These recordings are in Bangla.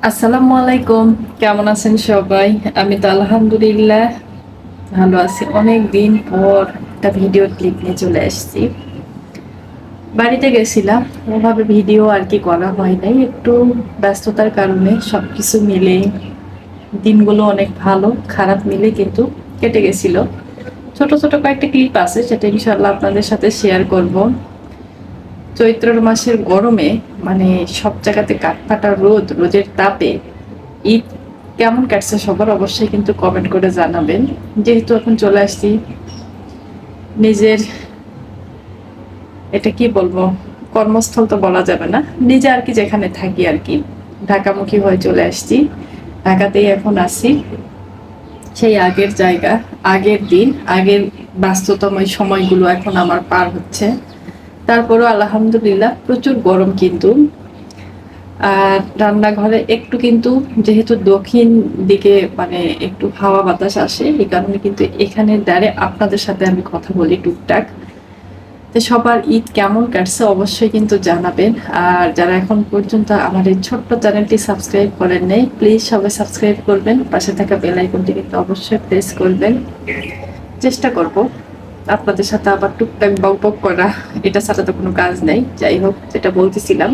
আসসালামু আলাইকুম। কেমন আছেন সবাই? আমি তো আলহামদুলিল্লাহ ভালো আছি। অনেক দিন পর একটা ভিডিও ক্লিপ নিয়ে চলে আসছি। বাড়িতে গেছিলাম, ওভাবে ভিডিও আর কি করা হয় নাই, একটু ব্যস্ততার কারণে সবকিছু মিলে দিনগুলো অনেক ভালো খারাপ মিলে কিন্তু কেটে গেছিল। ছোট ছোট কয়েকটা ক্লিপ আছে, সেটা ইনশাল্লাহ আপনাদের সাথে শেয়ার করব। চৈত্র মাসের গরমে মানে সব জায়গাতে কাঠফাটা রোদ, রোদের তাপে ঈদ কেমন কাটছে সবার অবশ্যই কিন্তু কমেন্ট করে জানাবেন। যেহেতু এখন চলে আসছি নিজের, এটা কি বলবো, কর্মস্থল তো বলা যাবে না, নিজে আর কি যেখানে থাকি আর কি, ঢাকামুখী হয়ে চলে আসছি। ঢাকাতেই এখন আছি, সেই আগের জায়গা, আগের দিন, আগের ব্যস্ততময় সময়গুলো এখন আমার পার হচ্ছে। তারপরও আলহামদুলিল্লাহ প্রচুর গরম কিন্তু। আর রান্নাঘরে একটু কিন্তু, যেহেতু দক্ষিণ দিকে মানে একটু হাওয়া বাতাস আসে, এই কারণে কিন্তু এখানের দ্বারে আপনাদের সাথে আমি কথা বলি টুকটাক। তো সবার ঈদ কেমন কাটছে অবশ্যই কিন্তু জানাবেন। আর যারা এখন পর্যন্ত আমার এই ছোট্ট চ্যানেলটি সাবস্ক্রাইব করেন নাই, প্লিজ সবাই সাবস্ক্রাইব করবেন, পাশে থাকা বেল আইকনটি কিন্তু অবশ্যই প্রেস করবেন। চেষ্টা করব আপনাদের সাথে আবার টুকটাক বক বক করা, এটা ছাড়া তো কোনো কাজ নেই। যাই হোক, যেটা বলতেছিলাম,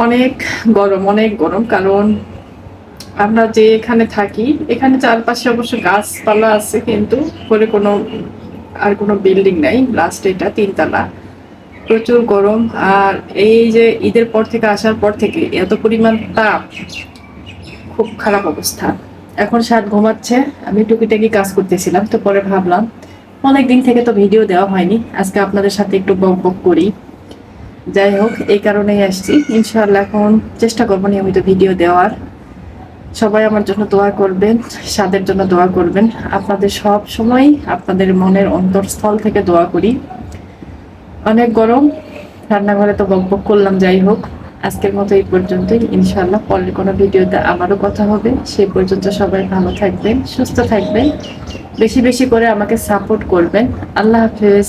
অনেক গরম, অনেক গরম। কারণ আমরা যে এখানে থাকি, এখানে চারপাশে অবশ্য গাছপালা আছে, কিন্তু করে কোনো আর কোনো বিল্ডিং নাই। লাস্ট এটা তিনতলা, প্রচুর গরম। আর এই যে ঈদের পর থেকে আসার পর থেকে এত পরিমাণ তাপ, খুব খারাপ অবস্থা। এখন সাত ঘুমাচ্ছে, আমি টুকিটাকি কাজ করতেছিলাম, তো পরে ভাবলাম অনেকদিন থেকে তো ভিডিও দেওয়া হয়নি, আজকে আপনাদের সাথে একটু বক বক করি। যাই হোক, এই কারণেই আসছি। ইনশাআল্লাহ এখন চেষ্টা করবো নিয়মিত ভিডিও দেওয়ার। সবাই আমার জন্য দোয়া করবেন, সাদের জন্য দোয়া করবেন। আপনাদের সব সময় আপনাদের মনের অন্তরস্থল থেকে দোয়া করি। অনেক গরম, রান্নাঘরে তো বকবক করলাম। যাই হোক, আজকের মতো এই পর্যন্তই। ইনশাআল্লাহ পরের কোনো ভিডিওতে আবারও কথা হবে। সেই পর্যন্ত সবাই ভালো থাকবেন, সুস্থ থাকবেন, বেশি বেশি করে আমাকে সাপোর্ট করবেন। আল্লাহ হাফেজ।